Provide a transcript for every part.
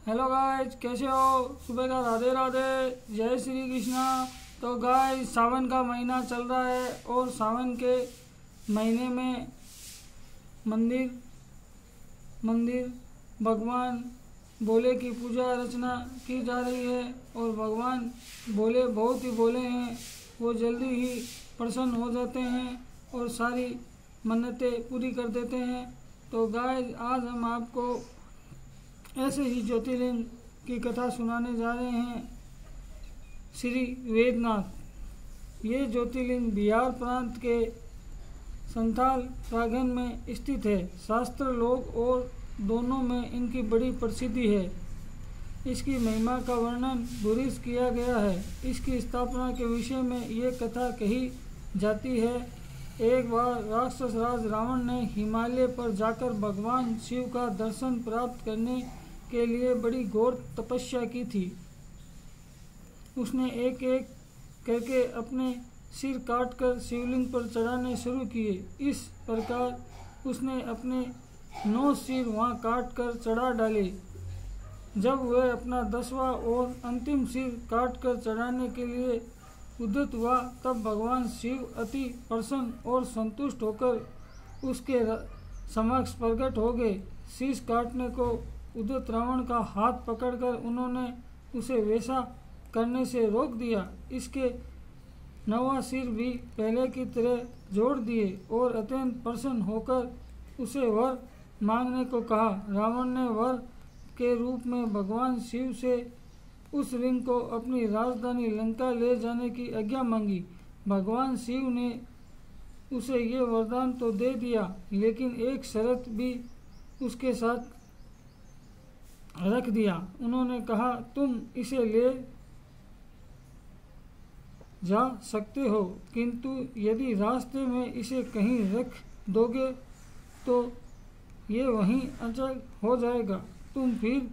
Hello guys, कैसे हो? सुबह का राधे राधे, जय श्री कृष्णा। तो गाइज, सावन का महीना चल रहा है और सावन के महीने में मंदिर मंदिर भगवान भोले की पूजा अर्चना की जा रही है। और भगवान भोले बहुत ही भोले हैं, वो जल्दी ही प्रसन्न हो जाते हैं और सारी मन्नतें पूरी कर देते हैं। तो गाइज, आज हम आपको ऐसे ही ज्योतिर्लिंग की कथा सुनाने जा रहे हैं। श्री वेदनाथ, ये ज्योतिर्लिंग बिहार प्रांत के संथाल प्रांगण में स्थित है। शास्त्र लोक और दोनों में इनकी बड़ी प्रसिद्धि है। इसकी महिमा का वर्णन भूरिश किया गया है। इसकी स्थापना के विषय में ये कथा कही जाती है। एक बार राक्षस राज रावण ने हिमालय पर जाकर भगवान शिव का दर्शन प्राप्त करने के लिए बड़ी घोर तपस्या की थी। उसने एक एक करके अपने सिर काटकर शिवलिंग पर चढ़ाने शुरू किए। इस प्रकार उसने अपने 9 सिर वहां काटकर चढ़ा डाले। जब वह अपना 10वां और अंतिम सिर काटकर चढ़ाने के लिए उद्यत हुआ, तब भगवान शिव अति प्रसन्न और संतुष्ट होकर उसके समक्ष प्रकट हो गए। शीश काटने को उद्यत रावण का हाथ पकड़कर उन्होंने उसे वैसा करने से रोक दिया। इसके 9वां सिर भी पहले की तरह जोड़ दिए और अत्यंत प्रसन्न होकर उसे वर मांगने को कहा। रावण ने वर के रूप में भगवान शिव से उस रिंग को अपनी राजधानी लंका ले जाने की आज्ञा मांगी। भगवान शिव ने उसे ये वरदान तो दे दिया, लेकिन एक शर्त भी उसके साथ रख दिया। उन्होंने कहा, तुम इसे ले जा सकते हो, किंतु यदि रास्ते में इसे कहीं रख दोगे तो ये वहीं अचल हो जाएगा, तुम फिर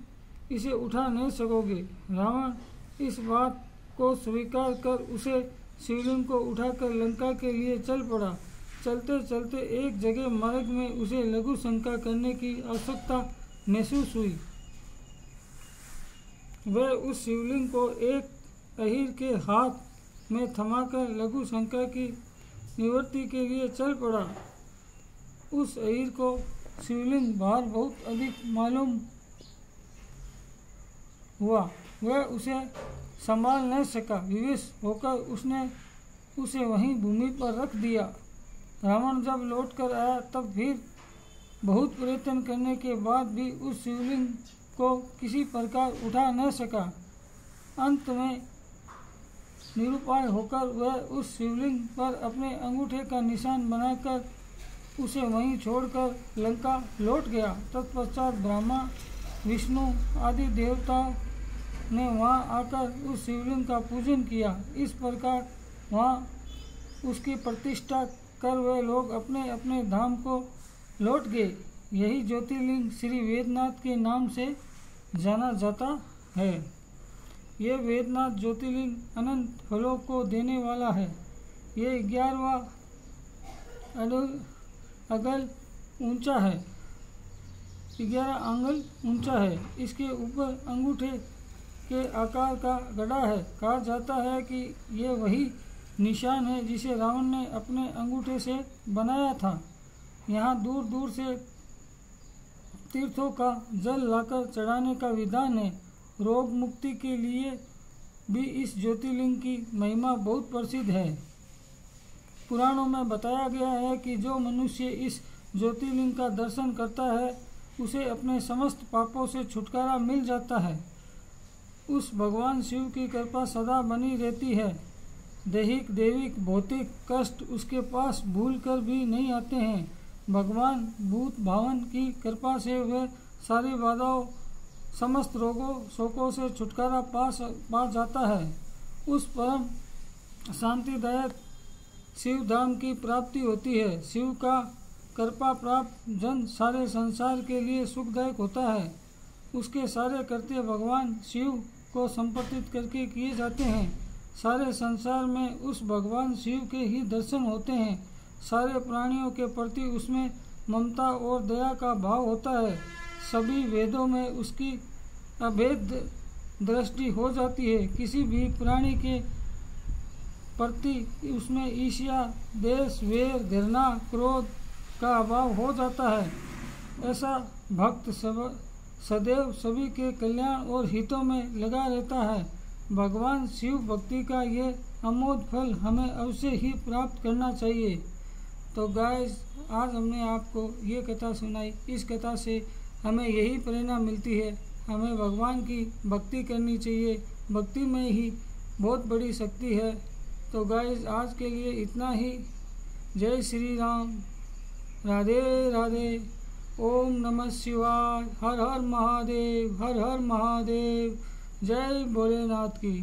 इसे उठा नहीं सकोगे। रावण इस बात को स्वीकार कर उसे शिवलिंग को उठाकर लंका के लिए चल पड़ा। चलते चलते एक जगह मार्ग में उसे लघु शंका करने की आवश्यकता महसूस हुई। वह उस शिवलिंग को एक अहीर के हाथ में थमाकर लघु शंका की निवृत्ति के लिए चल पड़ा। उस अहीर को शिवलिंग भार बहुत अधिक मालूम हुआ। वह उसे संभाल नहीं सका। विवश होकर उसने उसे वहीं भूमि पर रख दिया। रावण जब लौट कर आया, तब फिर बहुत प्रयत्न करने के बाद भी उस शिवलिंग को किसी प्रकार उठा न सका। अंत में निरुपाय होकर वह उस शिवलिंग पर अपने अंगूठे का निशान बनाकर उसे वहीं छोड़कर लंका लौट गया। तत्पश्चात ब्रह्मा, विष्णु आदि देवताओं ने वहां आकर उस शिवलिंग का पूजन किया। इस प्रकार वहां उसकी प्रतिष्ठा कर वे लोग अपने अपने धाम को लौट गए। यही ज्योतिर्लिंग श्री वेदनाथ के नाम से जाना जाता है। यह वेदनाथ ज्योतिर्लिंग अनंत फलों को देने वाला है। ये 11वां अगल ऊंचा है, 11 आंगल ऊंचा है। इसके ऊपर अंगूठे के आकार का गड़ा है। कहा जाता है कि यह वही निशान है जिसे रावण ने अपने अंगूठे से बनाया था। यहाँ दूर दूर से तीर्थों का जल लाकर चढ़ाने का विधान है। रोग मुक्ति के लिए भी इस ज्योतिर्लिंग की महिमा बहुत प्रसिद्ध है। पुराणों में बताया गया है कि जो मनुष्य इस ज्योतिर्लिंग का दर्शन करता है, उसे अपने समस्त पापों से छुटकारा मिल जाता है। उस भगवान शिव की कृपा सदा बनी रहती है। दैहिक दैविक भौतिक कष्ट उसके पास भूल कर भी नहीं आते हैं। भगवान भूत भावन की कृपा से वह सारी बाधाओं, समस्त रोगों शोकों से छुटकारा पा जाता है। उस परम शांतिदायक शिव धाम की प्राप्ति होती है। शिव का कृपा प्राप्त जन सारे संसार के लिए सुखदायक होता है। उसके सारे कृत्य भगवान शिव को समर्पित करके किए जाते हैं। सारे संसार में उस भगवान शिव के ही दर्शन होते हैं। सारे प्राणियों के प्रति उसमें ममता और दया का भाव होता है। सभी वेदों में उसकी अभेद दृष्टि हो जाती है। किसी भी प्राणी के प्रति उसमें ईर्ष्या, द्वेष, वैर, घृणा, क्रोध का अभाव हो जाता है। ऐसा भक्त सदैव सभी के कल्याण और हितों में लगा रहता है। भगवान शिव भक्ति का ये अमोघ फल हमें अवश्य ही प्राप्त करना चाहिए। तो गाइस, आज हमने आपको ये कथा सुनाई। इस कथा से हमें यही प्रेरणा मिलती है, हमें भगवान की भक्ति करनी चाहिए। भक्ति में ही बहुत बड़ी शक्ति है। तो गाइस, आज के लिए इतना ही। जय श्री राम, राधे राधे, ओम नमः शिवाय, हर हर महादेव, हर हर महादेव, जय भोलेनाथ की।